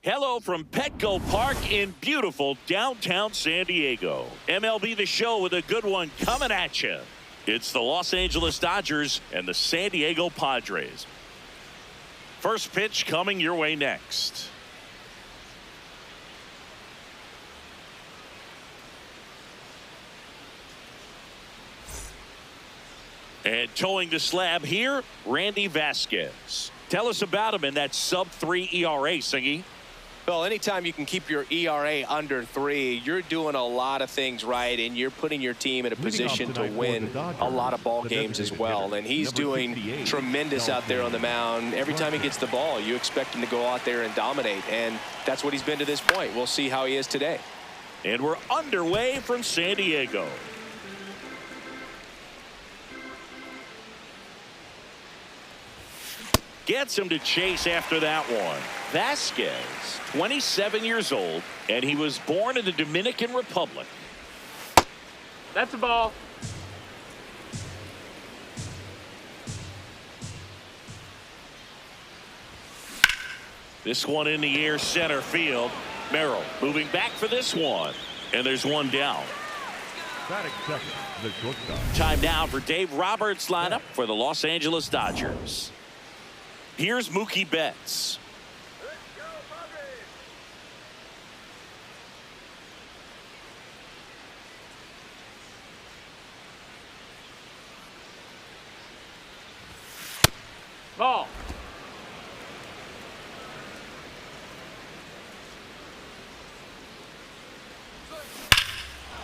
Hello from Petco Park in beautiful downtown San Diego. MLB The Show with a good one coming at you. It's the Los Angeles Dodgers and the San Diego Padres. First pitch coming your way next. And towing the slab here, Randy Vásquez. Tell us about him in that sub-3 ERA, Singy. Well, anytime you can keep your ERA under 3, you're doing a lot of things right, and you're putting your team in a position to win a lot of ball games as well. And he's doing tremendous out there on the mound. Every time he gets the ball, you expect him to go out there and dominate, and that's what he's been to this point. We'll see how he is today. And we're underway from San Diego. Gets him to chase after that one. Vásquez, 27 years old, and he was born in the Dominican Republic. That's a ball. This one in the air, center field. Merrill moving back for this one, and there's one down. Time now for Dave Roberts' lineup for the Los Angeles Dodgers. Here's Mookie Betts. Ball.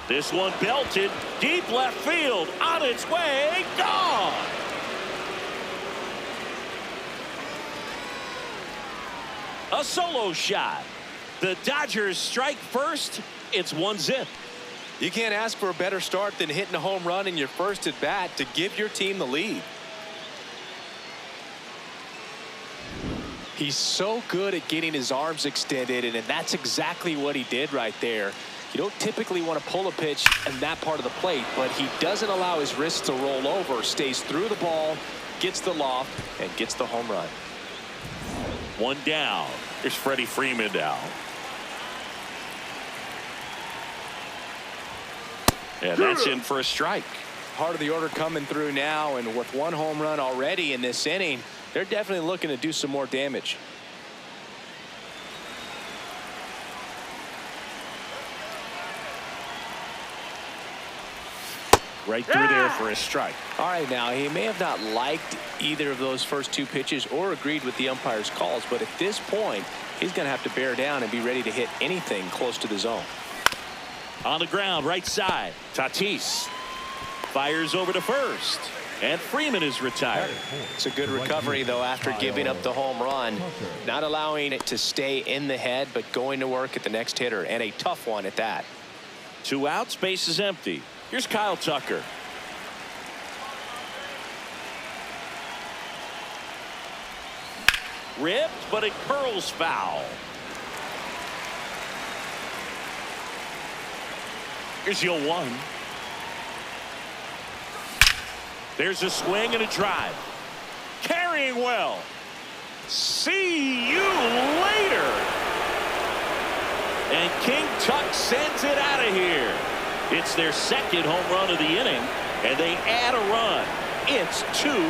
This one belted deep left field, on its way, gone. A solo shot. The Dodgers strike first. It's 1-0. You can't ask for a better start than hitting a home run in your first at bat to give your team the lead. He's so good at getting his arms extended, and that's exactly what he did right there. You don't typically want to pull a pitch in that part of the plate, but he doesn't allow his wrists to roll over, stays through the ball, gets the loft, and gets the home run. One down. Here's Freddie Freeman down. And that's in for a strike. Part of the order coming through now, and with one home run already in this inning, they're definitely looking to do some more damage. Right through there for a strike. All right, now he may have not liked either of those first two pitches or agreed with the umpire's calls, but at this point, he's going to have to bear down and be ready to hit anything close to the zone. On the ground, right side. Tatis fires over to first, and Freeman is retired. It's a good recovery, though, after giving up the home run. Not allowing it to stay in the head, but going to work at the next hitter, and a tough one at that. 2 outs, base is empty. Here's Kyle Tucker. Ripped, but it curls foul. Here's 0-1. There's a swing and a drive. Carrying well. See you later. And King Tuck sends it out of here. It's their second home run of the inning, and they add a run. It's 2-0.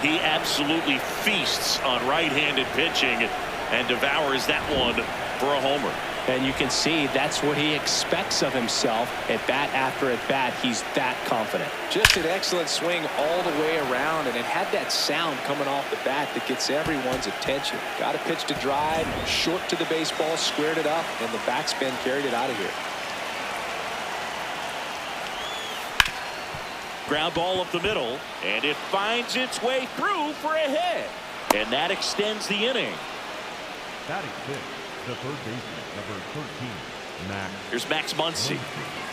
He absolutely feasts on right-handed pitching and devours that one for a homer. And you can see that's what he expects of himself at bat after at bat. He's that confident. Just an excellent swing all the way around, and it had that sound coming off the bat that gets everyone's attention. Got a pitch to drive, short to the baseball, squared it up, and the backspin carried it out of here. Ground ball up the middle, and it finds its way through for a hit. And that extends the inning. Batting fifth, the third baseman, number 13, Max. Here's Max Muncy.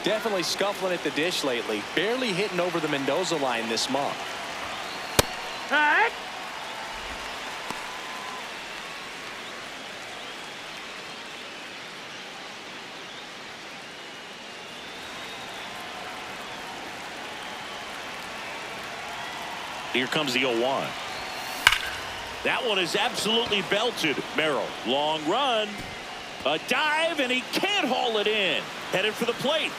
Definitely scuffling at the dish lately. Barely hitting over the Mendoza line this month. Hey! Here comes the 0-1. That one is absolutely belted. Merrill, long run. A dive, and he can't haul it in. Headed for the plate.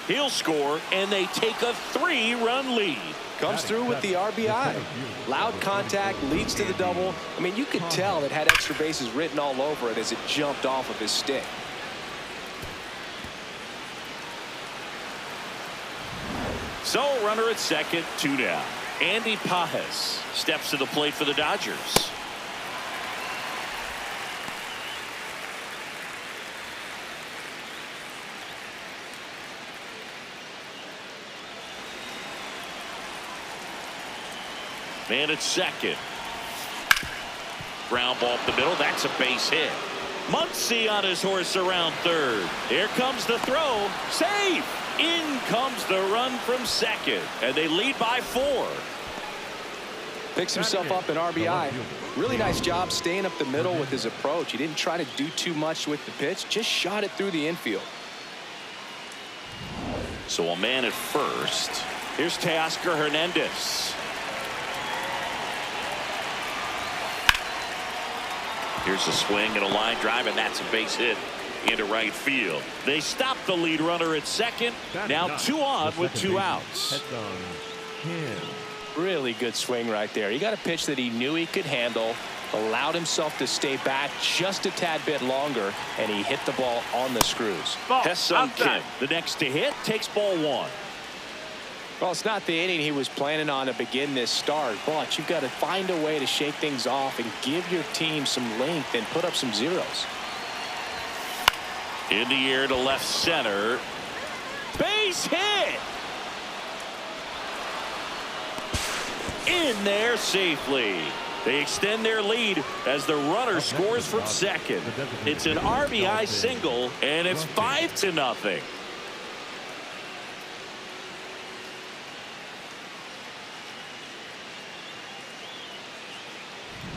He'll score, and they take a 3-run lead. Comes through with the RBI. Loud contact, leads to the double. I mean, you could tell it had extra bases written all over it as it jumped off of his stick. So, runner at second, 2 down. Andy Pajes steps to the plate for the Dodgers. Man at second. Ground ball up the middle. That's a base hit. Muncy on his horse around third. Here comes the throw. Safe. In comes the run from second. And they lead by 4. Picks himself up an RBI. Really nice job staying up the middle with his approach. He didn't try to do too much with the pitch. Just shot it through the infield. So a man at first. Here's Teoscar Hernandez. Here's a swing and a line drive, and that's a base hit into right field. They stop the lead runner at second. Now 2 on with 2 outs. Really good swing right there. He got a pitch that he knew he could handle, allowed himself to stay back just a tad bit longer, and he hit the ball on the screws. Hesung Kim, the next to hit, takes ball 1. Well, it's not the inning he was planning on to begin this start, but you've got to find a way to shake things off and give your team some length and put up some zeros. In the air to left center. Base hit. In there safely. They extend their lead as the runner scores from second. It's an RBI single, and it's 5-0.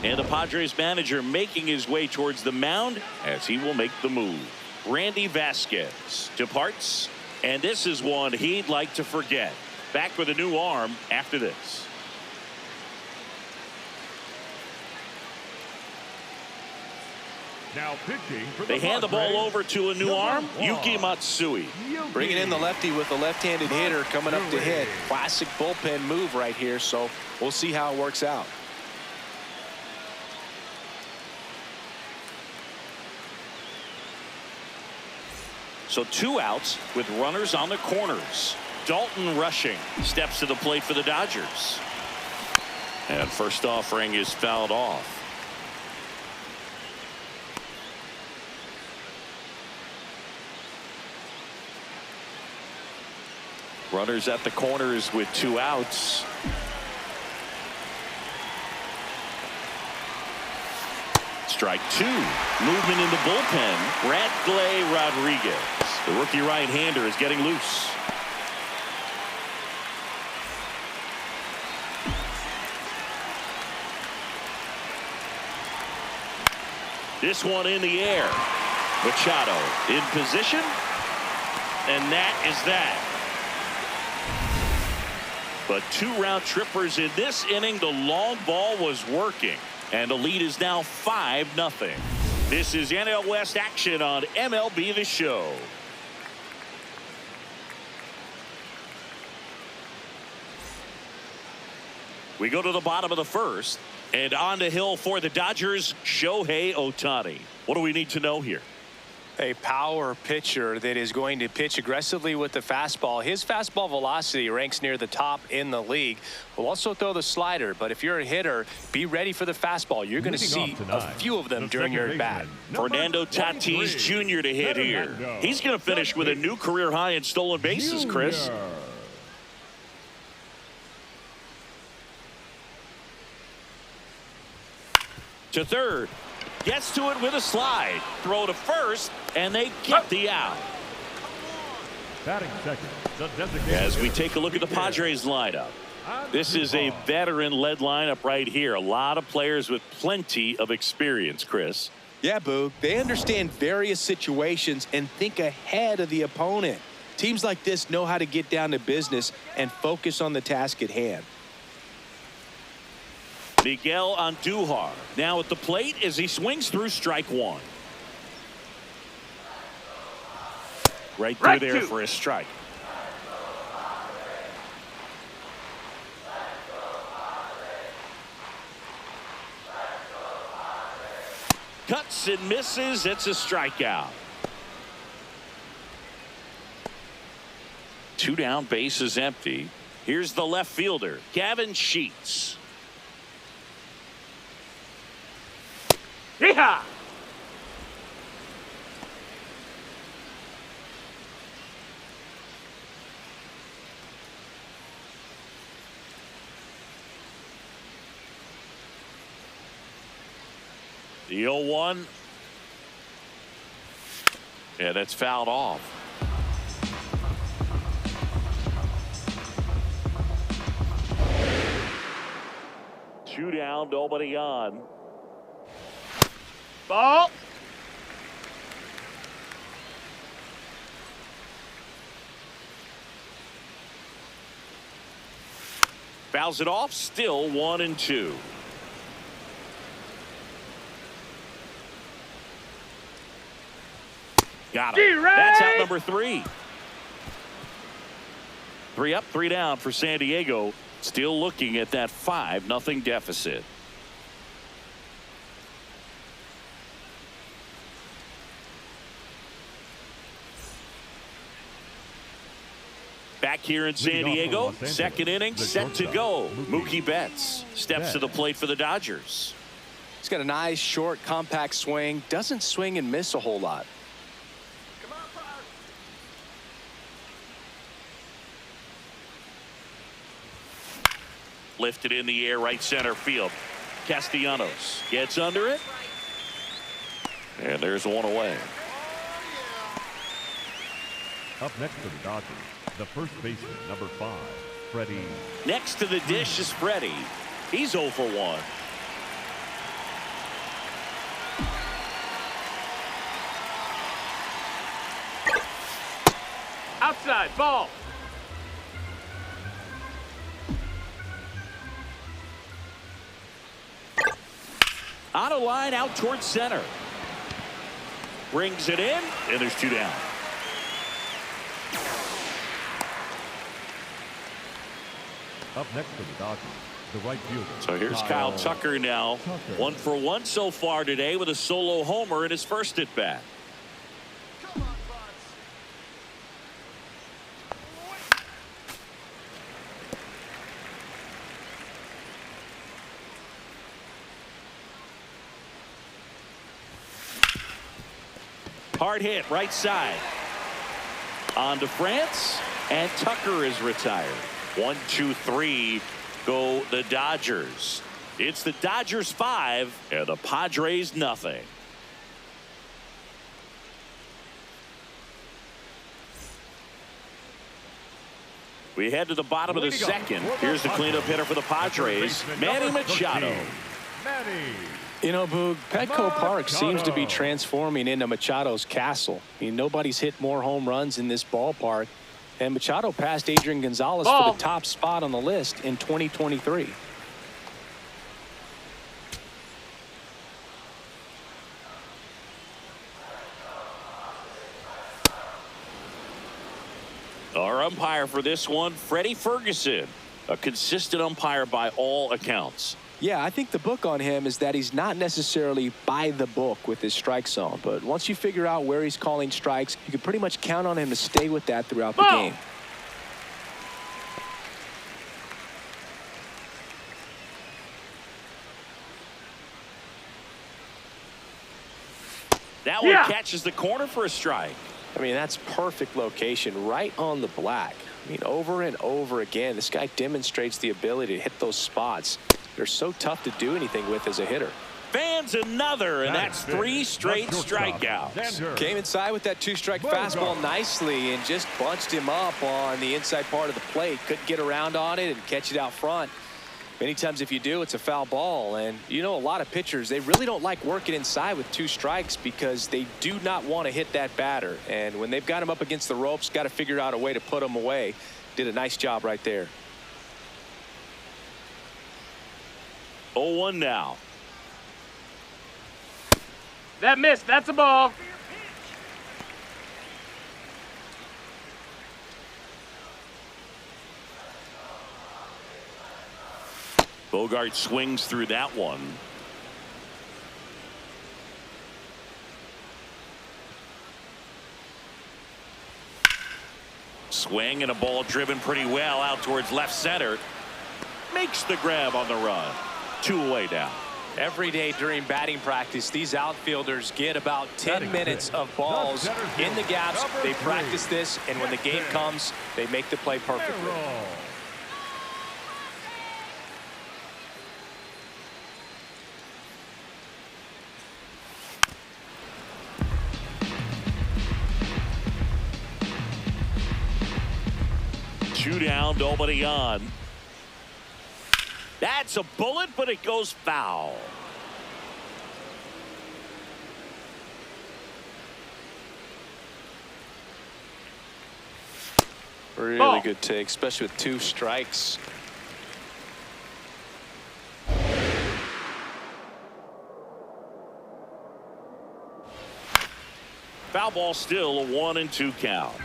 And the Padres manager making his way towards the mound as he will make the move. Randy Vásquez departs, and this is one he'd like to forget. Back with a new arm after this. Now pitching for They hand the ball over to a new arm, Yuki Matsui. Bringing in the lefty with a left-handed hitter coming up to hit. Classic bullpen move right here, so we'll see how it works out. So 2 outs with runners on the corners. Dalton Rushing steps to the plate for the Dodgers. And first offering is fouled off. Runners at the corners with 2 outs. Strike 2. Movement in the bullpen. Bradley Rodriguez. The rookie right-hander is getting loose. This one in the air. Machado in position. And that is that. But 2 round trippers in this inning. The long ball was working. And the lead is now 5-0. This is NL West action on MLB The Show. We go to the bottom of the first. And on the hill for the Dodgers, Shohei Otani. What do we need to know here? A power pitcher that is going to pitch aggressively with the fastball. His fastball velocity ranks near the top in the league. Will also throw the slider, but if you're a hitter, be ready for the fastball. You're going to see a few of them during your at-bat. Fernando Tatis Jr. to hit here. He's going to finish with a new career high in stolen bases, Chris. To third. Gets to it with a slide. Throw to first, and they get the out. Batting second, the designated As we take a look at the Padres lineup. This is a veteran-led lineup right here. A lot of players with plenty of experience, Chris. Yeah, Boog. They understand various situations and think ahead of the opponent. Teams like this know how to get down to business and focus on the task at hand. Miguel Andujar now at the plate as he swings through strike one. Right through there for a strike. Cuts and misses. It's a strikeout. 2 down, base is empty. Here's the left fielder, Gavin Sheets. Yeehaw! The 0-1. Yeah, that's fouled off. Two down, nobody on. Ball. Fouls it off, still 1-2. Got him. That's out number 3. 3 up, 3 down for San Diego. Still looking at that 5-0 deficit. Back here in San Diego, second inning set to go. Mookie Betts steps to the plate for the Dodgers. He's got a nice, short, compact swing. Doesn't swing and miss a whole lot. Lifted in the air, right center field. Castellanos gets under it. And there's one away. Up next to the Dodgers, the first baseman, number 5, Freddie. Next to the dish is Freddie. He's 0 for 1. Outside, ball. Out of line, out towards center. Brings it in, and there's 2 down. Up next to the Dodgers, the right fielder. So here's Kyle Tucker now. 1 for 1 so far today with a solo homer in his first at bat. Hard hit right side. On to France, and Tucker is retired. 1, 2, 3 go the Dodgers. It's the Dodgers 5 and the Padres nothing. We head to the bottom of the second. Here's the cleanup hitter for the Padres, Manny Machado. You know, Boog, Petco Park seems to be transforming into Machado's castle. I mean, nobody's hit more home runs in this ballpark. And Machado passed Adrian Gonzalez for the top spot on the list in 2023. Our umpire for this one, Freddie Ferguson, a consistent umpire by all accounts. Yeah, I think the book on him is that he's not necessarily by the book with his strike zone. But once you figure out where he's calling strikes, you can pretty much count on him to stay with that throughout the game. That one catches the corner for a strike. I mean, that's perfect location, right on the black. I mean, over and over again, this guy demonstrates the ability to hit those spots. They're so tough to do anything with as a hitter. Fans another, and that's 3 straight strikeouts. Came inside with that 2-strike fastball nicely and just bunched him up on the inside part of the plate. Couldn't get around on it and catch it out front. Many times if you do, it's a foul ball. And you know, a lot of pitchers, they really don't like working inside with 2 strikes because they do not want to hit that batter. And when they've got him up against the ropes, got to figure out a way to put him away. Did a nice job right there. 0-1 now. That missed. That's a ball. Bogart swings through that one. Swing and a ball driven pretty well out towards left center. Makes the grab on the run. 2 away now. Every day during batting practice, these outfielders get about 10 minutes of balls in the gaps. They practice this, and when the game comes, they make the play perfectly. 2 down, nobody on. That's a bullet, but it goes foul. Really good take, especially with 2 strikes. Foul ball, still a 1-2 count.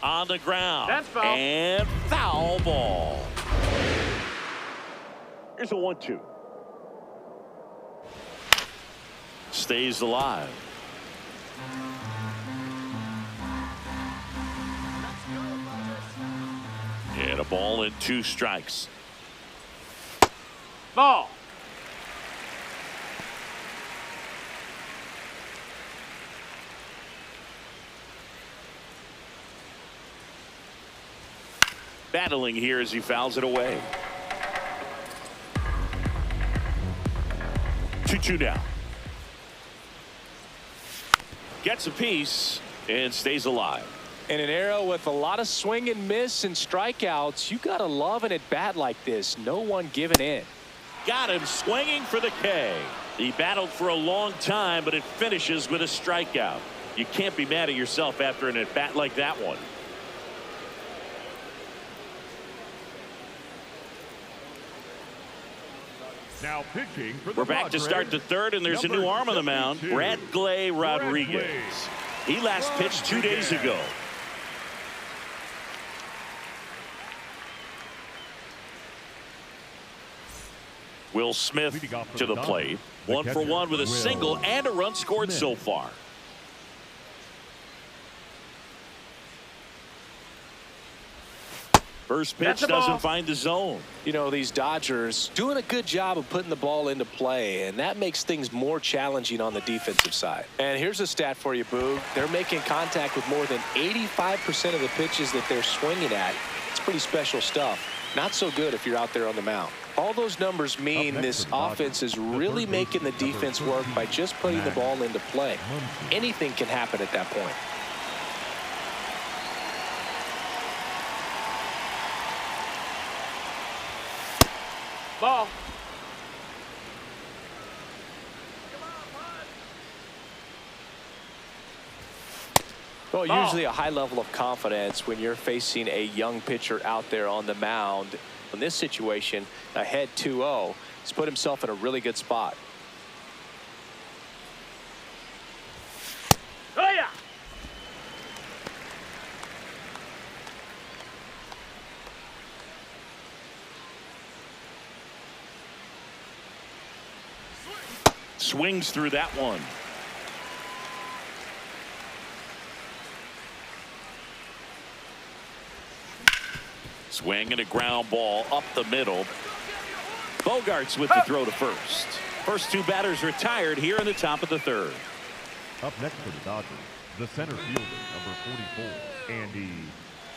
On the ground. That's foul. And foul ball. Here's a 1-2. Stays alive. And a ball and 2 strikes. Ball. Battling here as he fouls it away. 2-2 now. Gets a piece and stays alive. In an era with a lot of swing and miss and strikeouts, you gotta love an at-bat like this. No one giving in. Got him swinging for the K. He battled for a long time, but it finishes with a strikeout. You can't be mad at yourself after an at-bat like that one. Now pitching for the We're back to start the third, and there's a new arm on the mound, Bradley Rodriguez. He last pitched 2 days ago. Will Smith to the plate. 1 for 1 with a single and a run scored so far. First pitch doesn't find the zone. You know, these Dodgers doing a good job of putting the ball into play, and that makes things more challenging on the defensive side. And here's a stat for you, Boog. They're making contact with more than 85% of the pitches that they're swinging at. It's pretty special stuff. Not so good if you're out there on the mound. All those numbers mean this offense is really making the defense work by just putting the ball into play. Anything can happen at that point. Ball. Well, usually a high level of confidence when you're facing a young pitcher out there on the mound. In this situation, ahead 2-0, he's put himself in a really good spot. Oh, yeah. Swings through that one. Swing and a ground ball up the middle. Bogarts with the throw to first. First 2 batters retired here in the top of the third. Up next for the Dodgers, the center fielder, number 44, Andy.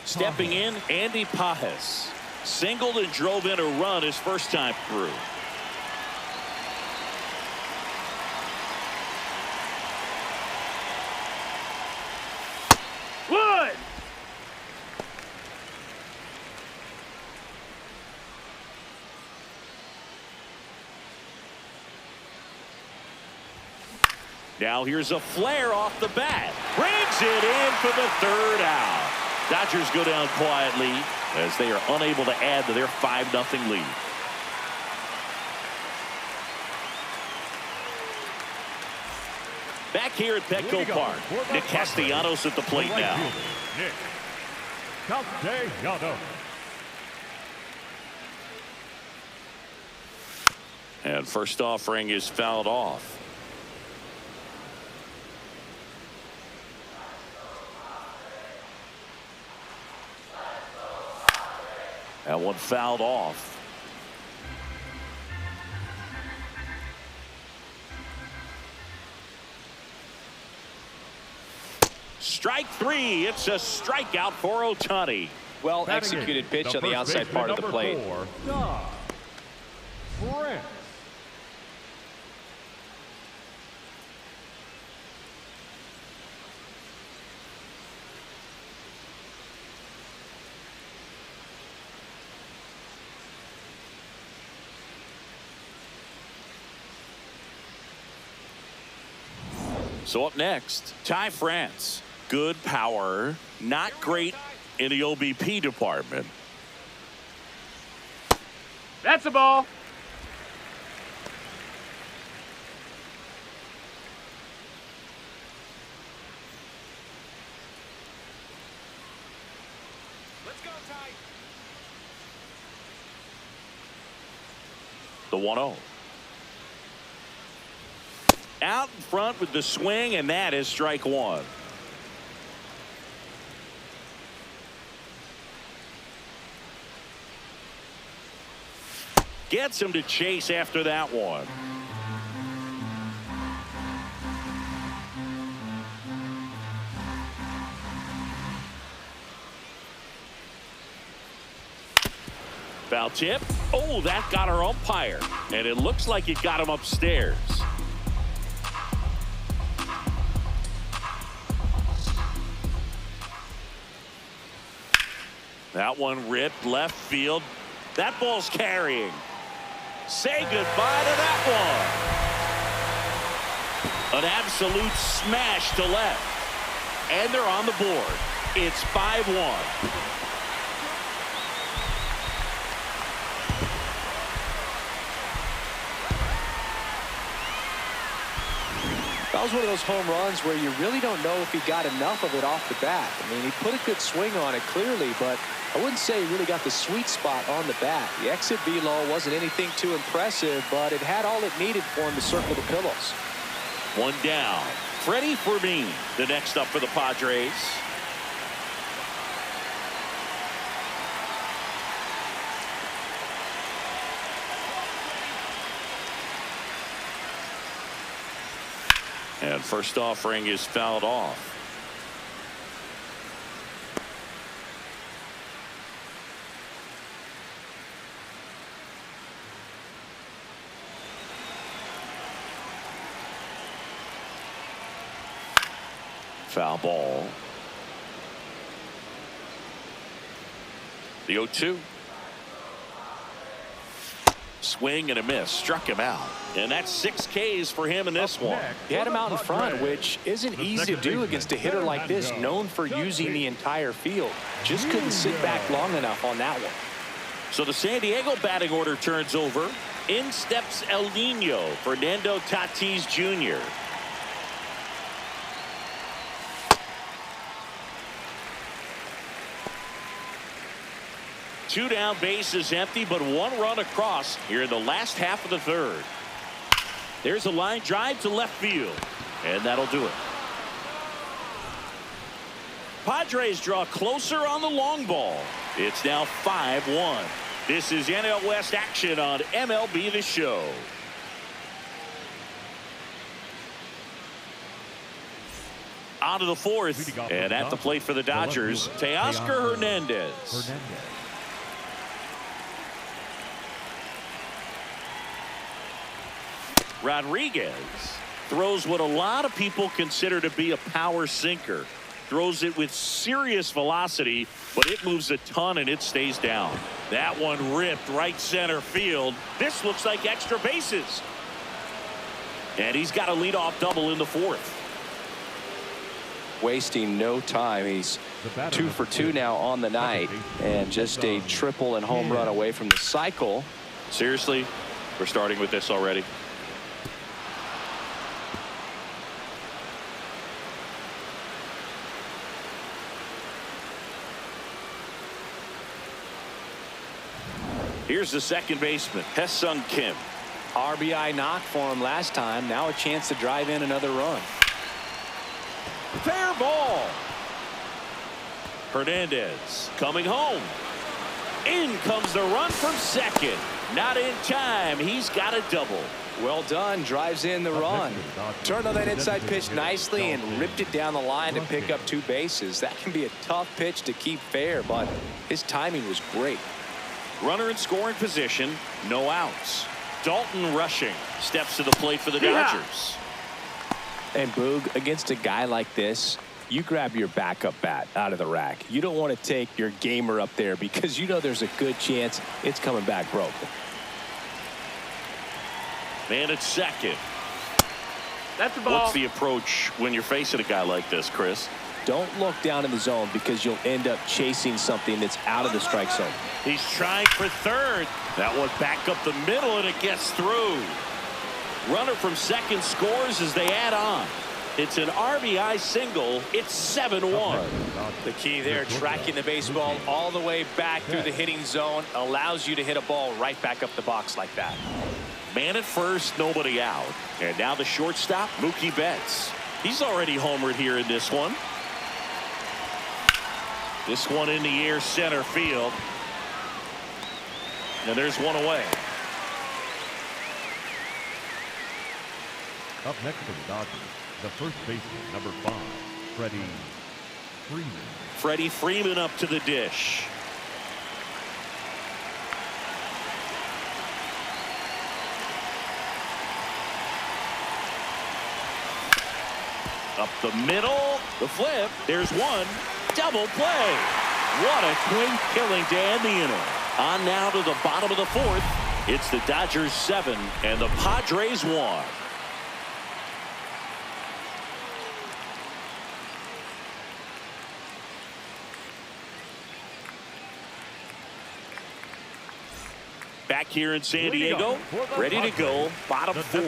Stepping in, Andy Pajes. Singled and drove in a run his first time through. Wood. Now here's a flare off the bat. Brings it in for the 3rd out. Dodgers go down quietly as they are unable to add to their 5-0 lead. Back here at Petco Park, Nick Castellanos at the plate now. Nick Castellanos. And first offering is fouled off. That one fouled off. Strike three. It's a strikeout for Otani. Well executed pitch on the outside part of the plate. So up next, Ty France. Good power, not great in the OBP department. That's a ball. Let's go, Ty. The 1-0. Out in front with the swing, and that is strike one. Gets him to chase after that one. Foul tip. Oh, that got our umpire. And it looks like it got him upstairs. That one ripped left field. That ball's carrying. Say goodbye to that one. An absolute smash to left. And they're on the board. It's 5-1. That was one of those home runs where you really don't know if he got enough of it off the bat. I mean, he put a good swing on it clearly, but I wouldn't say he really got the sweet spot on the bat. The exit velo wasn't anything too impressive, but it had all it needed for him to circle the pillows. One down. Freddie Fermin, the next up for the Padres. And first offering is fouled off. Foul ball. The 0-2. Swing and a miss. Struck him out. And that's 6 Ks for him in this one. He had him out in front, which isn't easy to do against a hitter like this, known for using the entire field. Just couldn't sit back long enough on that one. So the San Diego batting order turns over. In steps El Nino, Fernando Tatis Jr. Two down, bases empty, but one run across here in the last half of the third. There's a line drive to left field, and that'll do it. Padres draw closer on the long ball. It's now 5-1. This is NL West action on MLB The Show. On to the fourth, and at the plate for the Dodgers, Teoscar Hernandez. Rodriguez throws what a lot of people consider to be a power sinker. Throws it with serious velocity, but it moves a ton and it stays down. That one ripped right center field. This looks like extra bases. And he's got a leadoff double in the fourth. Wasting no time. He's The batter 2 for 2 now on the night, and just a triple and home run away from the cycle. Seriously, we're starting with this already. Here's the second baseman, Hae-Sung Kim. RBI knock for him last time. Now a chance to drive in another run. Fair ball. Hernandez coming home. In comes the run from second. Not in time. He's got a double. Well done. Drives in the run. Turned on that inside pitch nicely and ripped it down the line to pick up 2 bases. That can be a tough pitch to keep fair, but his timing was great. Runner in scoring position. No outs. Dalton rushing. Steps to the plate for the Dodgers. And Boog, against a guy like this, you grab your backup bat out of the rack. You don't want to take your gamer up there because you know there's a good chance it's coming back broken. Man at second. That's a ball. What's the approach when you're facing a guy like this, Chris? Don't look down in the zone because you'll end up chasing something that's out of the strike zone. He's trying for third. That one back up the middle, and it gets through. Runner from second scores as they add on. It's an RBI single. It's 7-1. The key there, tracking the baseball all the way back through the hitting zone, allows you to hit a ball right back up the box like that. Man at first, nobody out. And now the shortstop, Mookie Betts. He's already homered here in this one. This one in the air, center field. And there's one away. Up next for the Dodgers, the first baseman, number 5, Freddie Freeman. Freddie Freeman up to the dish. Up the middle, the flip. There's one. Double play. What a quick killing to end the inning. On now to the bottom of the 4th. It's the Dodgers 7 and the Padres 1. Back here in San Diego, ready to go, bottom 4.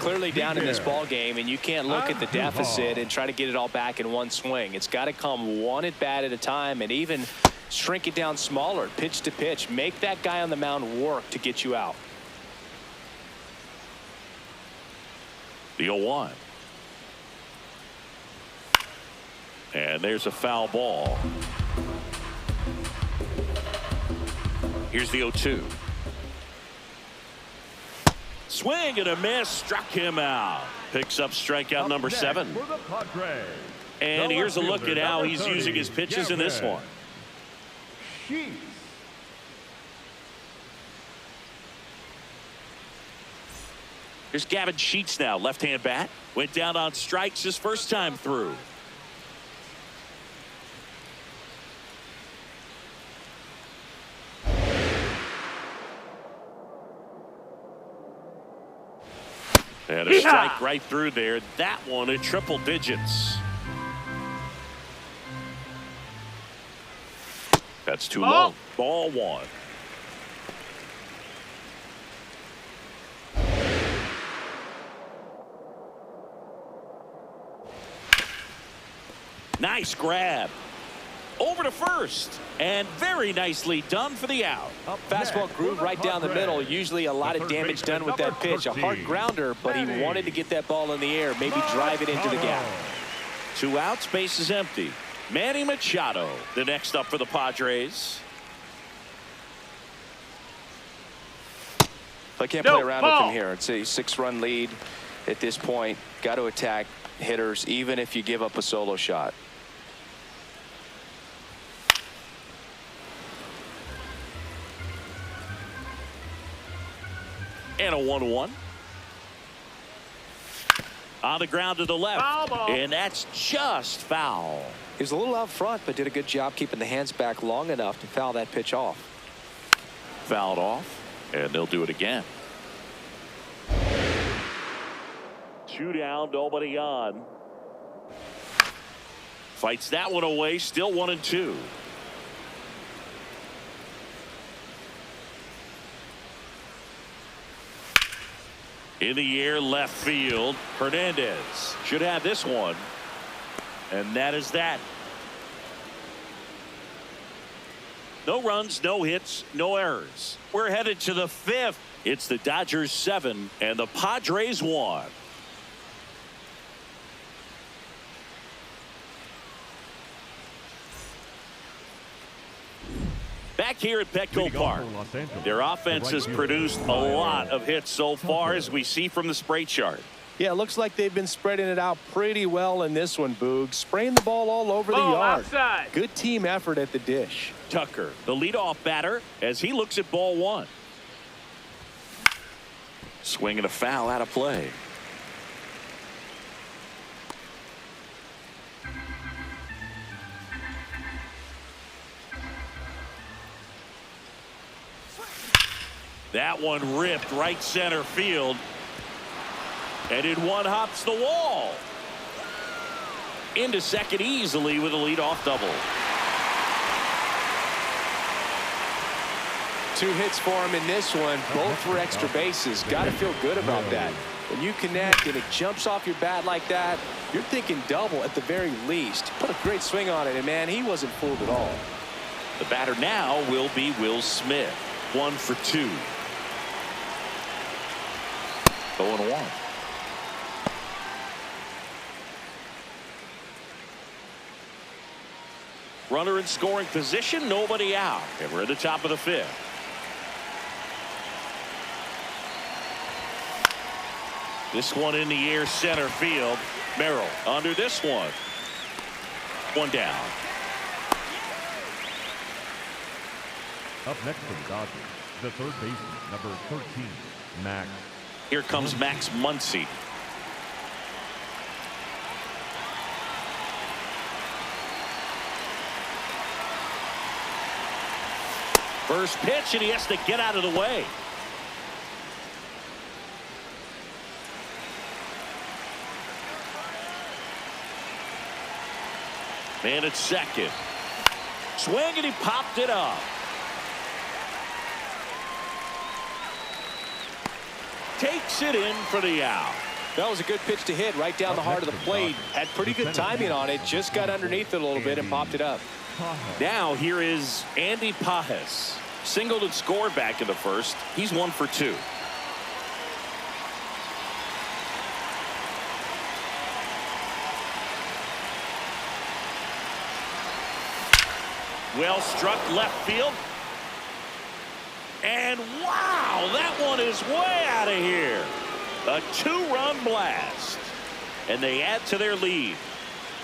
Clearly down in this ball game, and you can't look at the deficit and try to get it all back in one swing. It's got to come one at bat at a time, and even shrink it down smaller, pitch to pitch. Make that guy on the mound work to get you out. The 0-1. And there's a foul ball. Here's the 0-2. Swing and a miss, struck him out. Picks up strikeout number 7. And here's a look at how he's using his pitches in this one. Here's Gavin Sheets now, left-hand bat. Went down on strikes his first time through. And a strike right through there. That one in triple digits. That's too low. Ball 1. Nice grab. Over to first. And very nicely done for the out. Fastball groove right down the middle. Usually a lot of damage done with that pitch. A hard grounder, but he wanted to get that ball in the air. Maybe drive it into the gap. 2 outs, base is empty. Manny Machado, the next up for the Padres. I can't play around with him here. It's a 6-run lead at this point. Got to attack hitters, even if you give up a solo shot. And a 1-1. On the ground to the left. And that's just foul. He was a little out front, but did a good job keeping the hands back long enough to foul that pitch off. Fouled off, and they'll do it again. 2 down, nobody on. Fights that one away, still 1-2. In the air, left field. Hernandez should have this one. And that is that. No runs, no hits, no errors. We're headed to the 5th. It's the Dodgers 7 and the Padres 1. Back here at Petco Park, their offense has produced a lot of hits so far, as we see from the spray chart. Yeah, it looks like they've been spreading it out pretty well in this one, Boog. Spraying the ball all over the yard. Outside. Good team effort at the dish. Tucker, the leadoff batter, as he looks at ball 1. Swing and a foul out of play. That one ripped right center field. And in one hops the wall. Into second easily with a leadoff double. 2 hits for him in this one, both for extra bases. Got to feel good about that. When you connect and it jumps off your bat like that, you're thinking double at the very least. Put a great swing on it, and man, he wasn't fooled at all. The batter now will be Will Smith. 1 for 2. 0-1. Runner in scoring position, nobody out. And we're at the top of the 5th. This one in the air, center field. Merrill under this one. 1 down. Up next for the Dodgers, the third baseman, number 13, Max. Here comes Max Muncy. First pitch, and he has to get out of the way. Man at second. Swing, and he popped it up. Takes it in for the out. That was a good pitch to hit right down the heart of the plate. Had pretty good timing on it. Just got underneath it a little bit and popped it up. Now here is Andy Pajes. Singled and scored back in the first. He's 1 for 2. Well struck left field. And wow, that one is way out of here. A 2-run blast. And they add to their lead.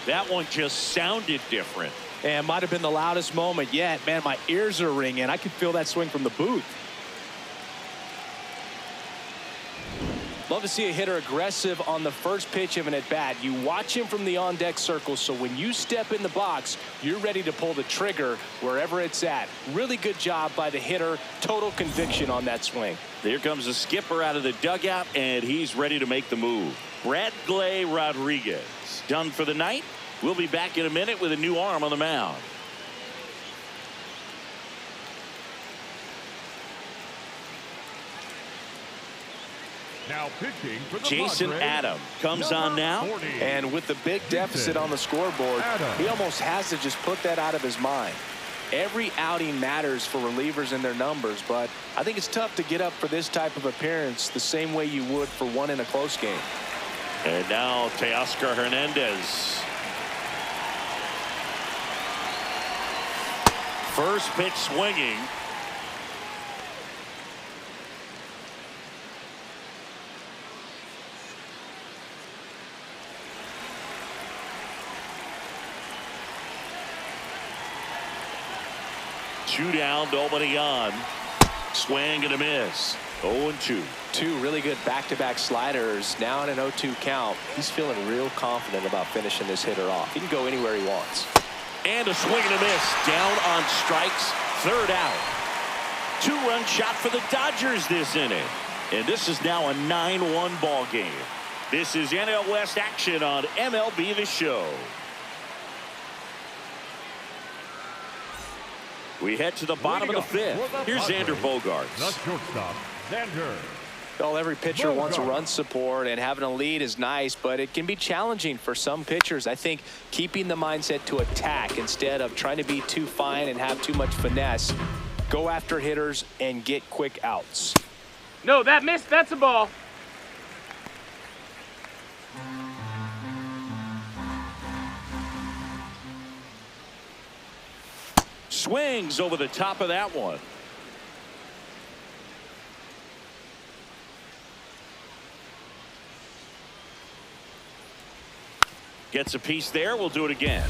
That one just sounded different. And might have been the loudest moment yet. Man, my ears are ringing. I could feel that swing from the booth. Love to see a hitter aggressive on the first pitch of an at-bat. You watch him from the on-deck circle, so when you step in the box, you're ready to pull the trigger wherever it's at. Really good job by the hitter. Total conviction on that swing. There comes the skipper out of the dugout, and he's ready to make the move. Bradley Rodriguez done for the night. We'll be back in a minute with a new arm on the mound. Now pitching for the Jason Padres, Adam comes on now. 40. And with the big deficit on the scoreboard, he almost has to just put that out of his mind. Every outing matters for relievers and their numbers, but I think it's tough to get up for this type of appearance the same way you would for one in a close game. And now Teoscar Hernandez. First pitch swinging. Two down, nobody on. Swing and a miss. 0-2. 2 really good back-to-back sliders. Now in an 0-2 count. He's feeling real confident about finishing this hitter off. He can go anywhere he wants. And a swing and a miss. Down on strikes. Third out. 2-run shot for the Dodgers this inning. And this is now a 9-1 ball game. This is NL West action on MLB The Show. We head to the bottom of the fifth. Here's Xander Bogaerts. The shortstop, Xander. Well, every pitcher wants run support, and having a lead is nice, but it can be challenging for some pitchers. I think keeping the mindset to attack instead of trying to be too fine and have too much finesse, go after hitters and get quick outs. No, that missed. That's a ball. Swings over the top of that one. Gets a piece there. We'll do it again.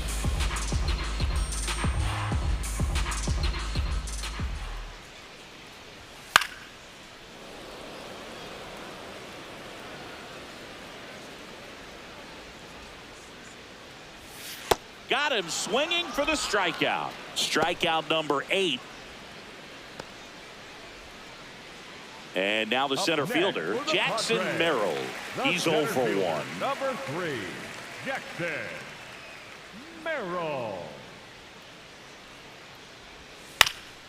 Got him swinging for the strikeout. Strikeout number 8. And now the center fielder, Jackson Merrill. He's 0 for 1. Number 3, Jackson Merrill.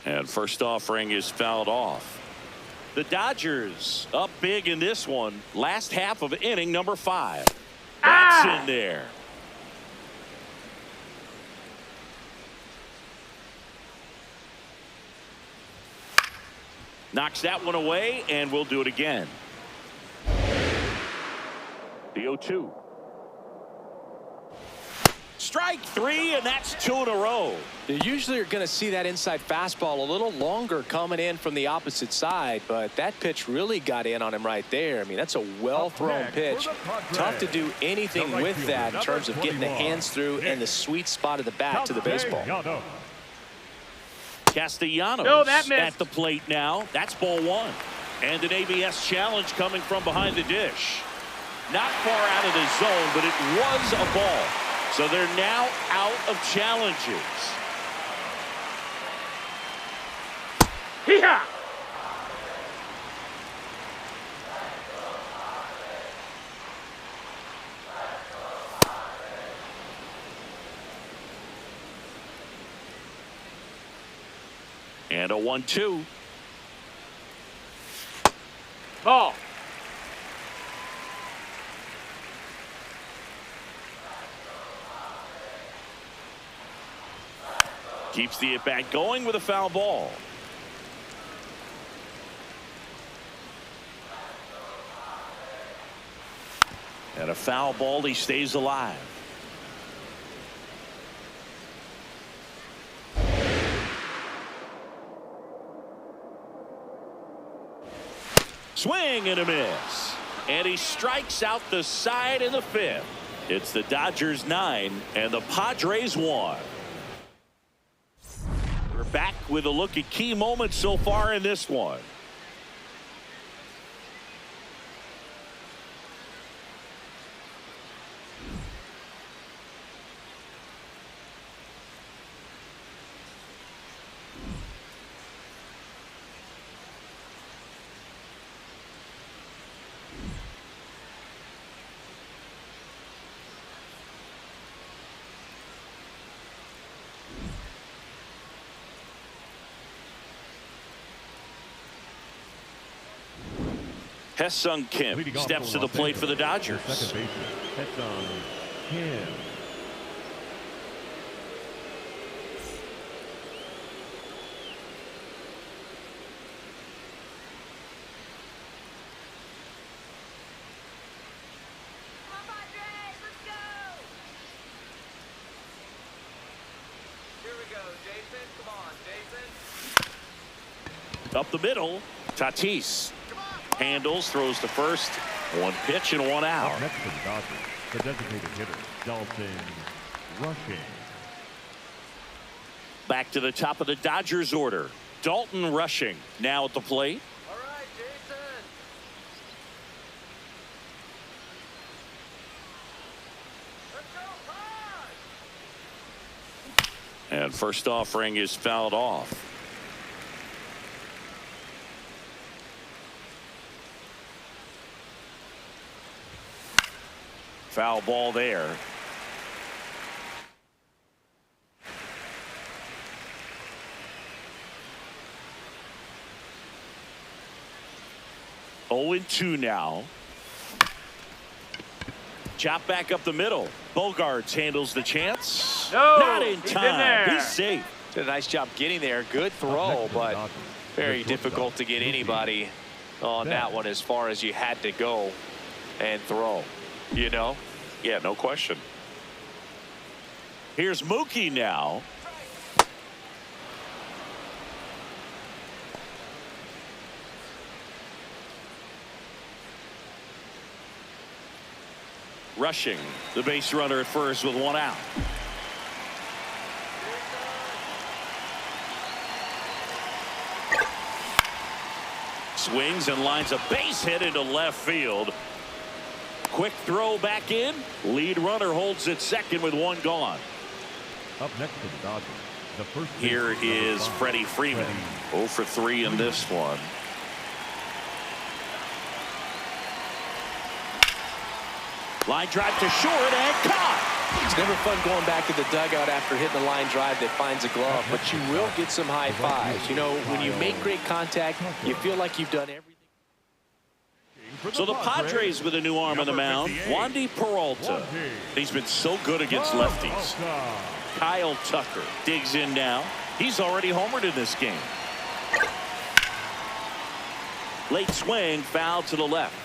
And first offering is fouled off. The Dodgers up big in this one. Last half of inning number 5. That's in there. Knocks that one away, and we'll do it again. The 0-2. Strike 3, and that's 2 in a row. You usually are going to see that inside fastball a little longer coming in from the opposite side, but that pitch really got in on him right there. I mean, that's a well-thrown pitch. Tough to do anything with that in terms of getting the hands through and the sweet spot of the bat to the baseball. Castellanos at the plate now. That's ball 1. And an ABS challenge coming from behind the dish. Not far out of the zone, but it was a ball. So they're now out of challenges. Hee-haw! And a 1-2. Ball. Keeps the at-bat going with a foul ball. And a foul ball, he stays alive. Swing and a miss. And he strikes out the side in the 5th. It's the Dodgers 9 and the Padres 1. We're back with a look at key moments so far in this one. Hesung Kim steps to the plate for the Dodgers. Second baseman, Hesung Kim. Up the middle, Tatis handles, throws to first. 1 pitch and 1 out. Up next for the Dodgers, the designated hitter, Dalton Rushing. Back to the top of the Dodgers order. Dalton Rushing now at the plate. All right, Jason. Let's go, And first offering is fouled off. Foul ball there. 0-2 now. Chop back up the middle. Bogarts handles the chance. No, Not in he's in time. there. He's safe. Did a nice job getting there. Good throw, but very difficult to get anybody on that one as far as you had to go and throw. You know? Yeah, no question. Here's Mookie now. Rushing the base runner at first with one out. Swings and lines a base hit into left field. Quick throw back in. Lead runner holds at second with one gone. Up next to the Dodgers, the first Here baseman, is number 5, Freddie Freeman. 0 for 3 in this one. Line drive to short and caught. It's never fun going back to the dugout after hitting a line drive that finds a glove, but you will get some high fives. You know, when you make great contact, you feel like you've done everything. So the Padres with a new arm on the mound, Wandy Peralta. He's been so good against lefties. Kyle Tucker digs in now. He's already homered in this game. Late swing, foul to the left.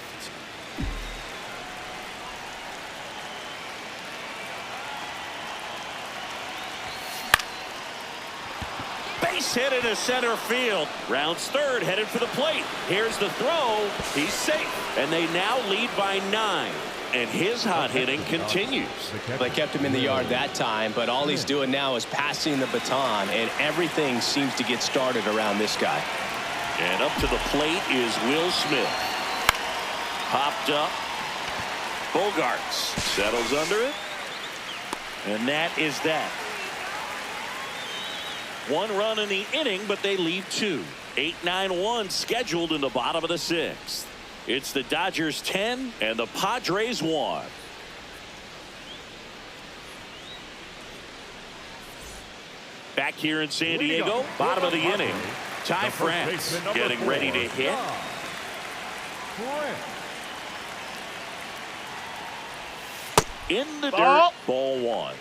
Base hit into center field. Rounds third, headed for the plate. Here's the throw. He's safe. And they now lead by 9. And his hot hitting continues. They kept him in the yard that time, but all he's doing now is passing the baton, and everything seems to get started around this guy. And up to the plate is Will Smith. Popped up. Bogarts settles under it. And that is that. 1 run in the inning, but they leave 2. 8-9-1 scheduled in the bottom of the 6th. It's the Dodgers 10 and the Padres 1. Back here in San Diego, bottom of the inning. Ty France getting ready to hit. In the dirt, ball 1.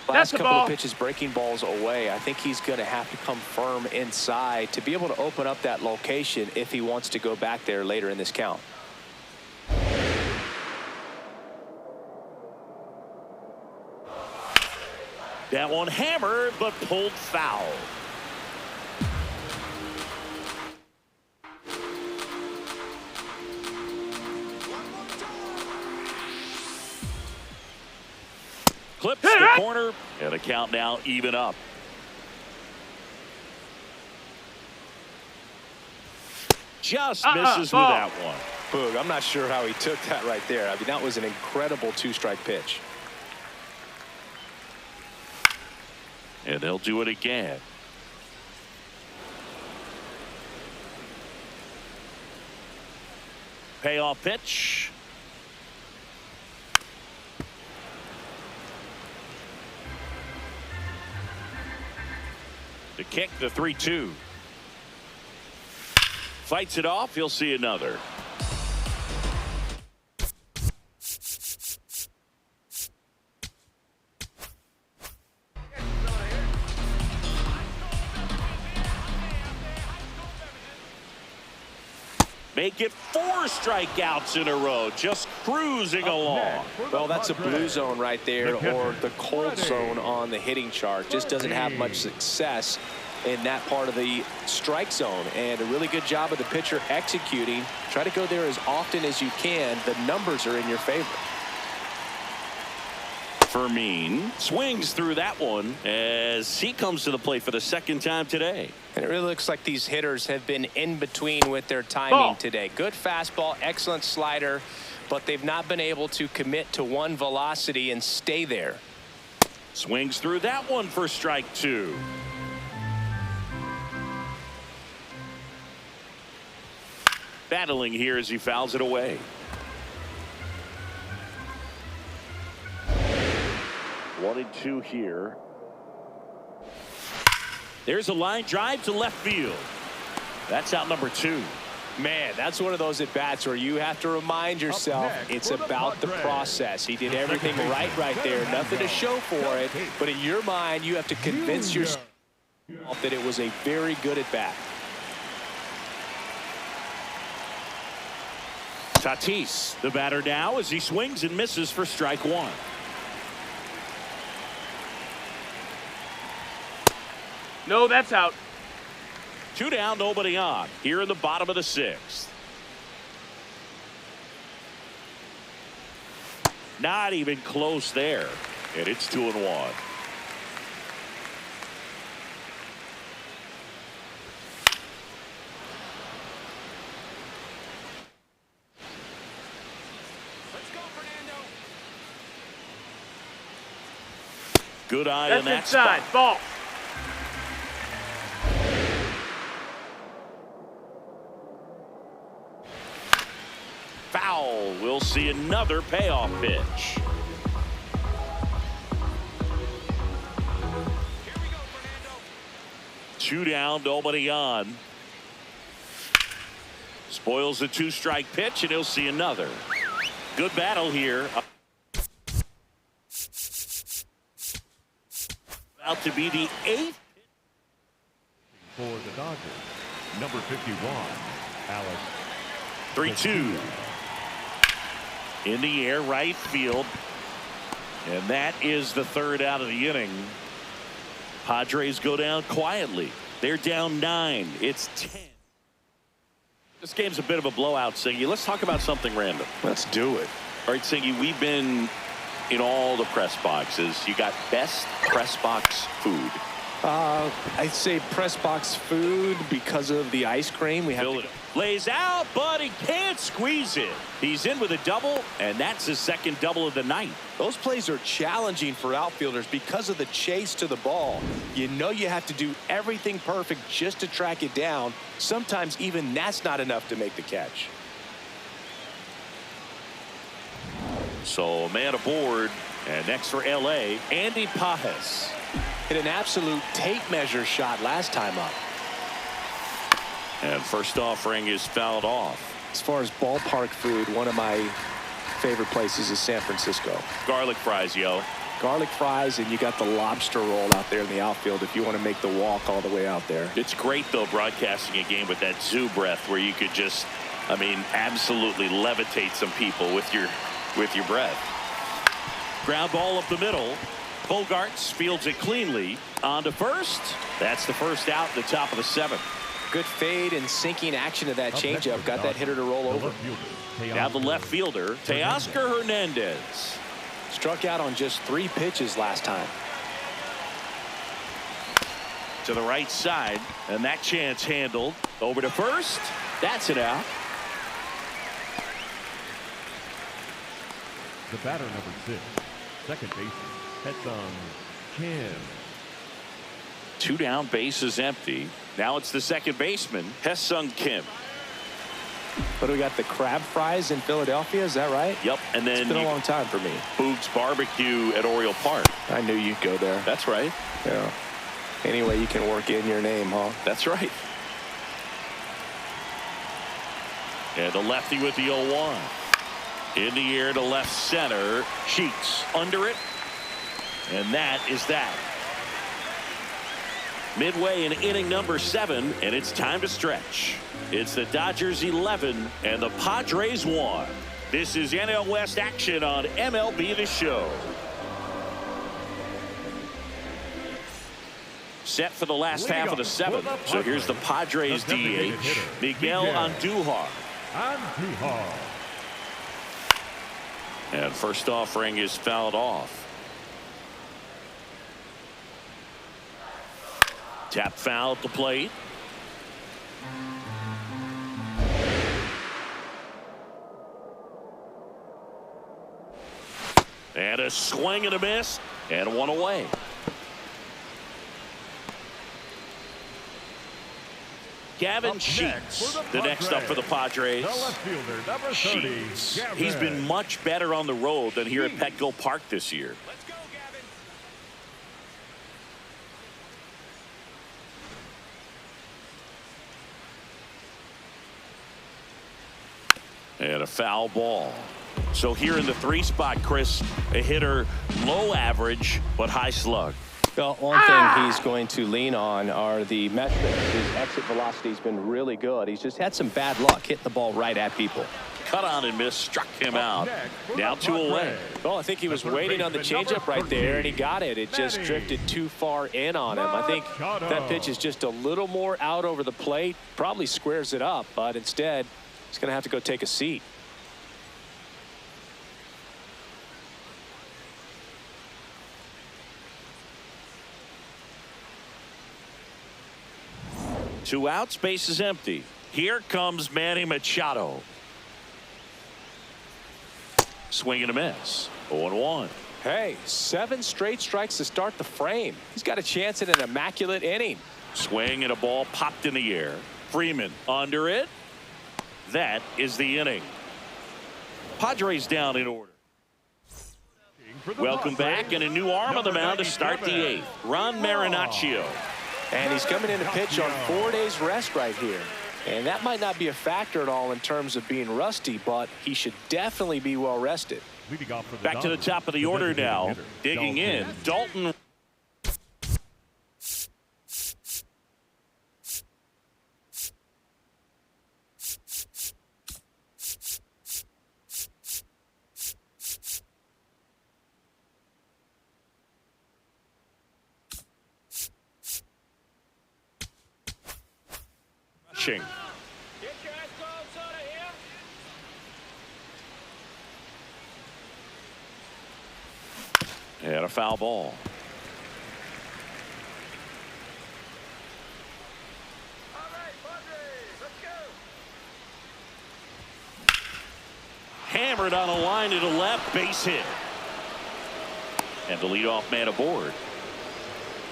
Last couple of pitches breaking balls away. I think he's going to have to come firm inside to be able to open up that location if he wants to go back there later in this count. That one hammered but pulled foul. Clips the corner, and the count now even up. Just misses with that one. Boog, I'm not sure how he took that right there. I mean, that was an incredible 2-strike pitch. And they'll do it again. Payoff pitch. The kick, the 3-2. Fights it off. He'll see another. Make it 4 strikeouts in a row, just cruising along. Well, that's a blue zone right there, or the cold zone on the hitting chart. Just doesn't have much success in that part of the strike zone, and a really good job of the pitcher executing. Try to go there as often as you can. The numbers are in your favor. Fermin swings through that one as he comes to the plate for the 2nd time today. And it really looks like these hitters have been in between with their timing today. Good fastball, excellent slider, but they've not been able to commit to one velocity and stay there. Swings through that one for strike 2. Battling here as he fouls it away. 1-2 here. There's a line drive to left field. That's out number 2. Man, that's one of those at-bats where you have to remind yourself it's about the process. He did everything right there. Nothing to show for it. But in your mind, you have to convince yourself that it was a very good at-bat. Tatis, the batter now, as he swings and misses for strike 1. No, that's out. 2 down, nobody on. Here in the bottom of the 6th. Not even close there. And it's 2-1. Good eye That's in that inside. spot. Ball. Foul. We'll see another payoff pitch. Here we go, Fernando. 2 down, nobody on. Spoils the 2-strike pitch, and he'll see another. Good battle here. About to be the 8th. For the Dodgers, number 51, Alex. 3-2. In the air, right field. And that is the 3rd out of the inning. Padres go down quietly. They're down 9. It's 10. This game's a bit of a blowout, Singy. Let's talk about something random. Let's do it. All right, Singy, we've been in all the press boxes. You got best press box food. I'd say press box food because of the ice cream. We have to Lays out, but he can't squeeze it. He's in with a double, and that's his 2nd double of the night. Those plays are challenging for outfielders because of the chase to the ball. You know you have to do everything perfect just to track it down. Sometimes even that's not enough to make the catch. So man aboard, and next for LA, Andy Pajes. Hit an absolute tape measure shot last time up. And first offering is fouled off. As far as ballpark food, one of my favorite places is San Francisco. Garlic fries, yo. Garlic fries, and you got the lobster roll out there in the outfield if you want to make the walk all the way out there. It's great, though, broadcasting a game with that zoo breath where you could just, I mean, absolutely levitate some people with your breath. Ground ball up the middle. Bogarts fields it cleanly. On to first. That's the first out in the top of the 7th. Good fade and sinking action of that changeup. Got that hitter to roll over. Now the left fielder, Teoscar Hernandez. Struck out on just 3 pitches last time. To the right side, and that chance handled. Over to first. That's it out. The batter, number 6, second baseman, Petco. Kim. 2 down, bases empty. Now it's the second baseman, Hesung Kim. But we got the crab fries in Philadelphia, is that right? Yep, and then it's been a long time for me. Boog's Barbecue at Oriole Park. I knew you'd go there. That's right. Yeah. Anyway, you can work in your name, huh? That's right. And the lefty with the 0-1. In the air to left center. Cheeks under it. And that is that. Midway in inning number 7, and it's time to stretch. It's the Dodgers 11 and the Padres 1. This is NL West action on MLB The Show. Set for the last half of the 7th. So here's the Padres DH, Miguel Andujar. And first offering is fouled off. Tap foul at the plate. And a swing and a miss, and 1 away. Gavin Sheets, the next up for the Padres. The left fielder, number 30, Sheets. He's been much better on the road than here at Petco Park this year. Let's go, Gavin. And a foul ball. So here in the 3 spot, Chris, a hitter low average but high slug. Well, one thing he's going to lean on are the metrics. His exit velocity has been really good. He's just had some bad luck hitting the ball right at people. Cut on and miss, struck him out. Now 2 away. Well, I think he was waiting on the changeup right there, and he got it. It just drifted too far in on him. I think that pitch is just a little more out over the plate. Probably squares it up, but instead, he's going to have to go take a seat. Two outs, base is empty. Here comes Manny Machado. Swing and a miss. 0-1. Hey, 7 straight strikes to start the frame. He's got a chance at an immaculate inning. Swing and a ball popped in the air. Freeman under it. That is the inning. Padres down in order. Welcome back, and a new arm on the mound to start the 8th. Ron Marinaccio. And he's coming in to pitch on 4 days rest right here. And that might not be a factor at all in terms of being rusty, but he should definitely be well rested. Back to the top of the order now. Digging in, Dalton. Get your ice cold soda here. And a foul ball. All right, Padres, let's go. Hammered on a line to the left, base hit. And the leadoff man aboard.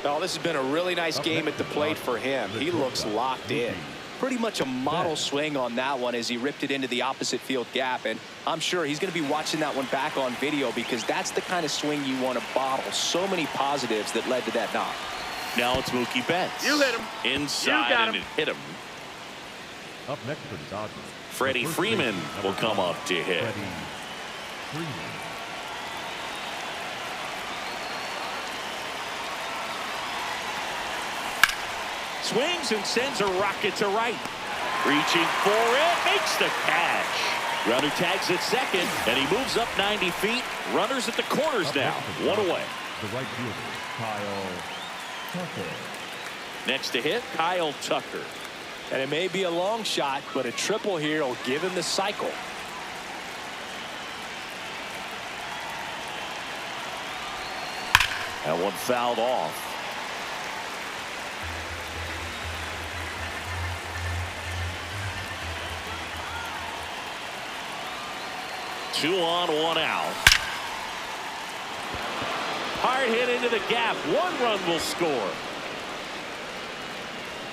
Oh, this has been a really nice game at the plate for him. He looks locked in. Pretty much a model swing on that one as he ripped it into the opposite field gap, and I'm sure he's going to be watching that one back on video because that's the kind of swing you want to bottle. So many positives that led to that knock. Now it's Mookie Betts. You hit him. Inside, You got and him. it hit him. Up next for the Dodgers. Freddie Freeman will come up to hit. Freddie Freeman. Swings and sends a rocket to right. Reaching for it, makes the catch. Runner tags at second, and he moves up 90 feet. Runners at the corners now. 1 away. The right fielder, Kyle Tucker. Next to hit, Kyle Tucker. And it may be a long shot, but a triple here will give him the cycle. That one fouled off. Two on, 1 out. Hard hit into the gap. 1 run will score.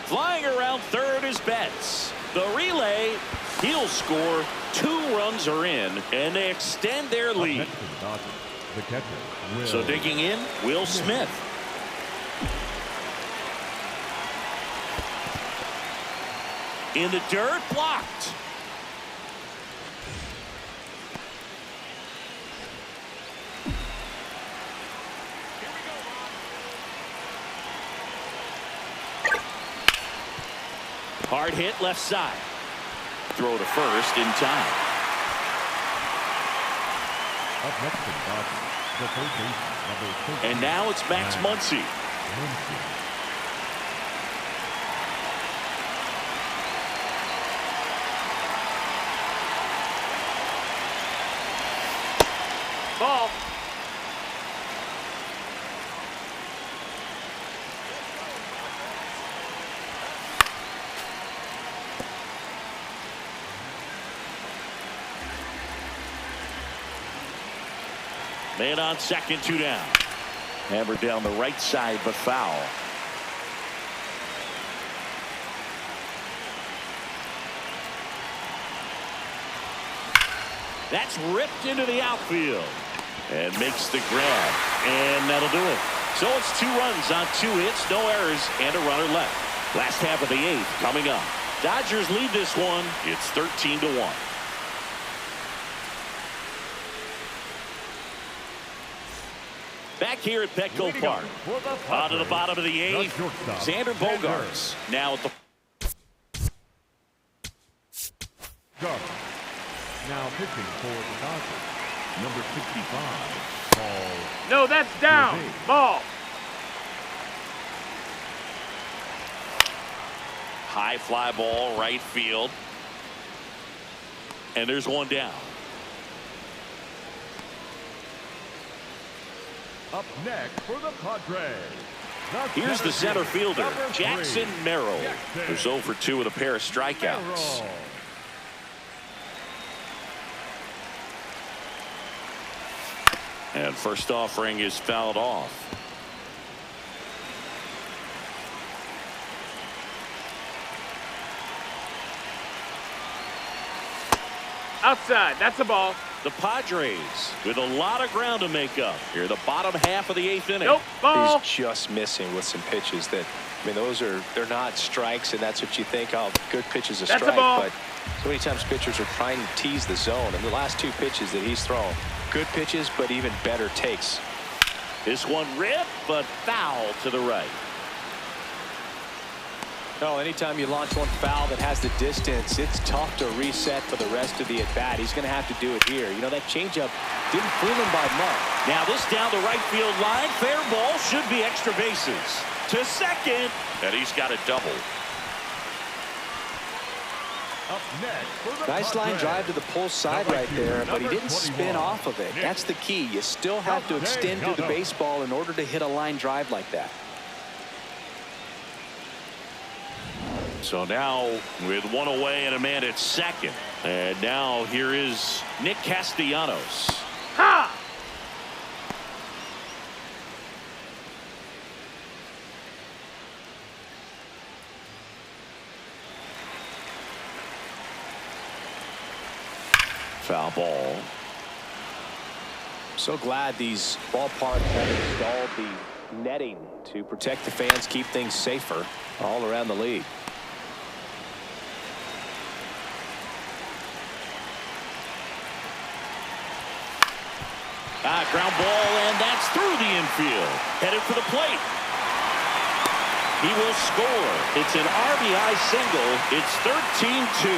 Flying around third is Betts. The relay, he'll score. 2 runs are in, and they extend their lead. The catcher, Will. So digging in, Will Smith. In the dirt, blocked. Hard hit left side. Throw to first in time. Up next to the Dodgers, the third baseman, number 13. And now it's Max Muncy. Ball. Man on second, 2 down. Hammered down the right side, but foul. That's ripped into the outfield and makes the grab, and that'll do it. So it's 2 runs on 2 hits, no errors, and a runner left. Last half of the 8th coming up. Dodgers lead this one. It's 13-1. Back here at Petco Park. On to the bottom of the eighth. Xander Bogaerts now at the. Now pitching for the Dodgers, number 65, Paul. No, that's down. Ball. High fly ball, right field. And there's one down. Up next for the Padres. Here's the center fielder, Jackson Merrill, who's 0 for 2 with a pair of strikeouts. And first offering is fouled off. Outside. That's a ball. The Padres with a lot of ground to make up here, the bottom half of the 8th inning. Nope. Ball. He's just missing with some pitches that, I mean, they're not strikes, and that's what you think, oh, good pitch is a That's strike. a ball. But so many times pitchers are trying to tease the zone, and the last 2 pitches that he's thrown, good pitches, but even better takes. This one ripped, but foul to the right. No, anytime you launch one foul that has the distance, it's tough to reset for the rest of the at-bat. He's going to have to do it here. You know, that changeup didn't fool him by much. Now this down the right field line. Fair ball, should be extra bases. To second, and he's got a double. Up next for the Nice line Padres. drive to the pull side right there, but he didn't spin off of it. That's the key. You still have to extend through the baseball in order to hit a line drive like that. So now with one away and a man at second. And now here is Nick Castellanos. Ha! Foul ball. So glad these ballparks have installed the netting to protect the fans, keep things safer all around the league. Ground ball, and that's through the infield. Headed for the plate. He will score. It's an RBI single. It's 13-2.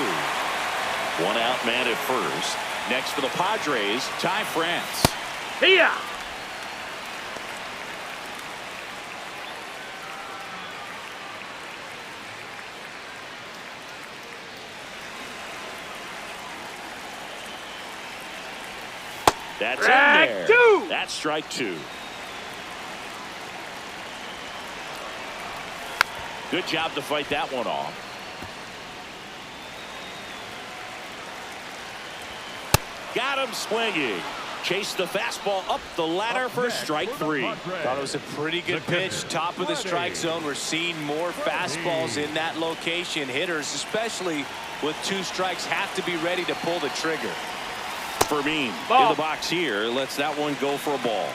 One out man at first. Next for the Padres, Ty France. Here. That's Strike in there. 2. That's strike 2. Good job to fight that one off. Got him swinging. Chased the fastball up the ladder for strike 3. Thought it was a pretty good pitch, top of the strike zone. We're seeing more fastballs in that location. Hitters, especially with 2 strikes, have to be ready to pull the trigger. Fermin in the box here, lets that one go for a ball.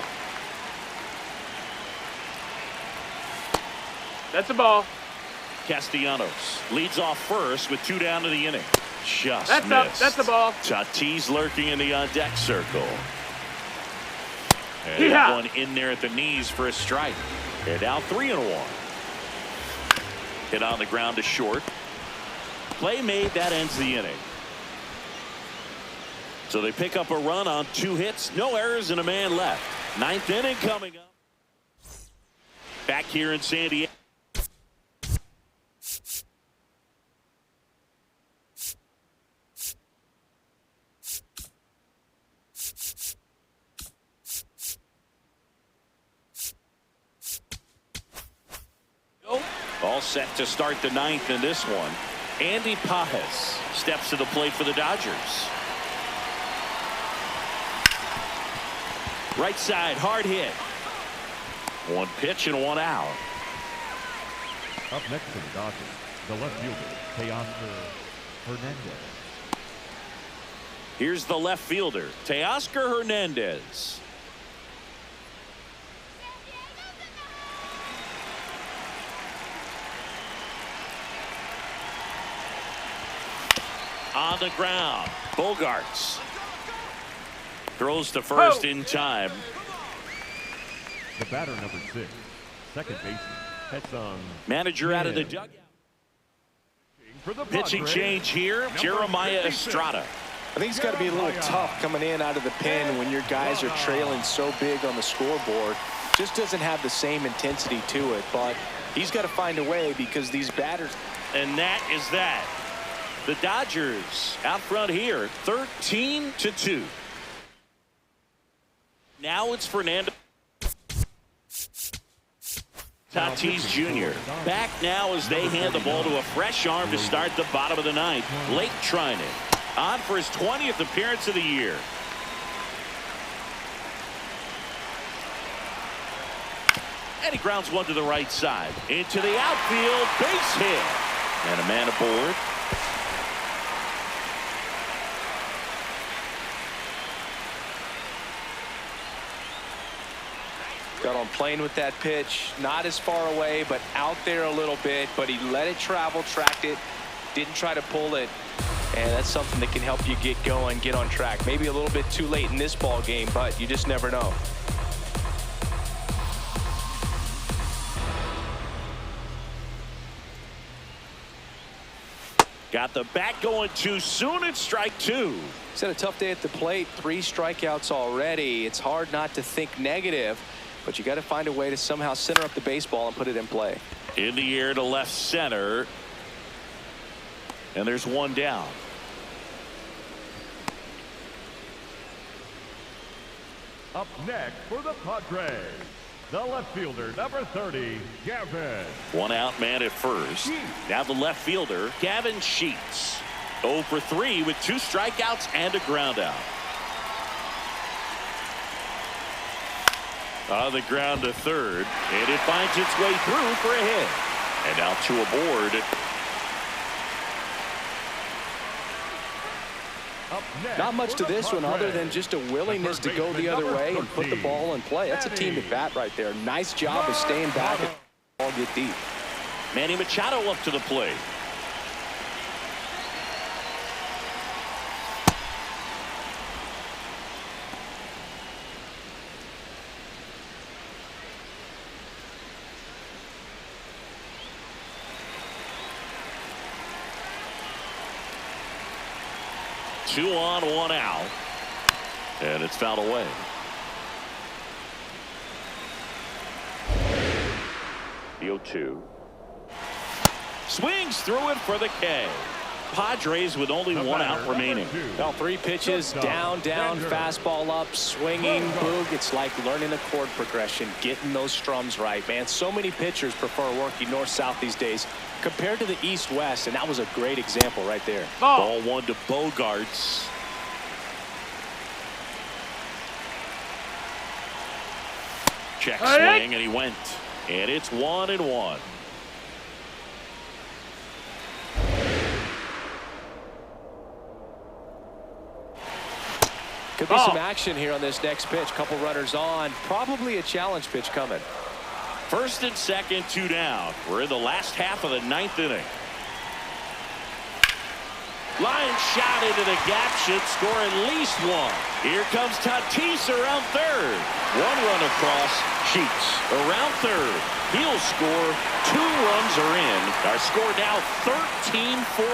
That's a ball. Castellanos leads off first with 2 down to the inning. Just That's missed. up. That's a ball. Tatis lurking in the on-deck circle. And Yeah. one in there at the knees for a strike. They're now 3-1. Hit on the ground to short. Play made, that ends the inning. So they pick up a run on 2 hits, no errors, and a man left. 9th inning coming up. Back here in San Diego. All set to start the 9th in this one. Andy Pajes steps to the plate for the Dodgers. Right side, hard hit. 1 pitch and 1 out. Up next for the Dodgers, the left fielder, Teoscar Hernandez. Here's the left fielder, Teoscar Hernandez. On the ground, Bogaerts throws to first in time. The batter number 6, second baseman, Petco. Manager out of the dugout. For the Pitching Padres, change here, number Jeremiah 56. Estrada. I think it's got to be a little tough coming in out of the pen when your guys are trailing so big on the scoreboard. Just doesn't have the same intensity to it, but he's got to find a way because these batters. And that is that. The Dodgers out front here, 13-2. Now it's Fernando Tatis Jr. Back now as they hand the ball to a fresh arm to start the bottom of the ninth. Blake Trinan on for his 20th appearance of the year. And he grounds one to the right side. Into the outfield, base hit. And a man aboard. Got on playing with that pitch, not as far away, but out there a little bit, but he let it travel, tracked it, didn't try to pull it, and that's something that can help you get going, get on track. Maybe a little bit too late in this ball game, but you just never know. Got the bat going too soon. It's strike two. He's had a tough day at the plate, 3 strikeouts already. It's hard not to think negative, but you got to find a way to somehow center up the baseball and put it in play. In the air to left center. And there's one down. Up next for the Padres, the left fielder, number 30, Gavin. One out man at first. Now the left fielder, Gavin Sheets. 0 for 3 with 2 strikeouts and a ground out. On the ground to third, and it finds its way through for a hit. And now 2 aboard. Up next Not much for to the this one other Padres, than just a willingness to go the other way and put the ball in play. That's a team at bat right there. Nice job of staying back and ball get deep. Manny Machado up to the plate. Two on, 1 out. And it's fouled away. The 0-2. Swings through it for the K. Padres with only 1 out remaining. Well, 3 pitches, down, fastball up, swinging, boog. It's like learning a chord progression, getting those strums right, man. So many pitchers prefer working north-south these days compared to the east-west, and that was a great example right there. Ball 1 to Bogarts. Check swing, and he went. And it's 1-1. Could be some action here on this next pitch. Couple runners on. Probably a challenge pitch coming. First and second, 2 down. We're in the last half of the 9th inning. Line shot into the gap should score at least 1. Here comes Tatis around third. 1 run across. Sheets around third. He'll score. 2 runs are in. Our score now 13-4.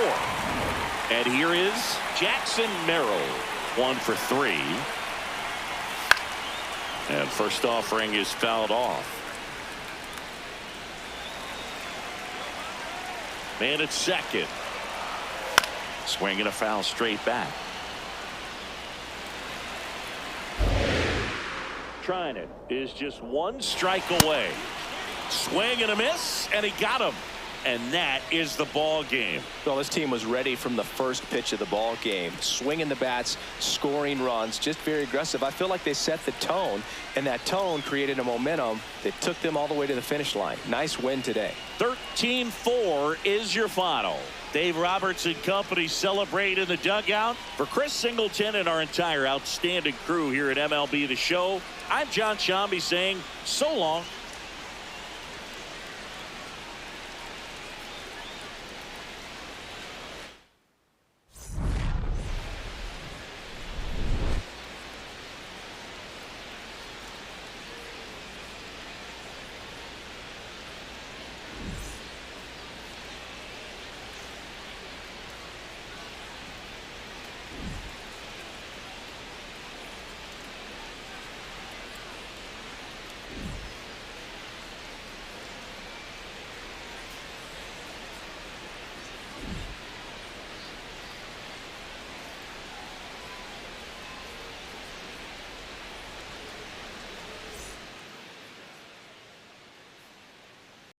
And here is Jackson Merrill. 1 for 3. And first offering is fouled off. Man at second. Swinging a foul straight back. Trying it is just 1 strike away. Swing and a miss, and he got him. And that is the ball game. Well, this team was ready from the first pitch of the ball game. Swinging the bats, scoring runs, just very aggressive. I feel like they set the tone, and that tone created a momentum that took them all the way to the finish line. Nice win today. 13-4 is your final. Dave Roberts and company celebrate in the dugout. For Chris Singleton and our entire outstanding crew here at MLB The Show, I'm John Shambi saying so long.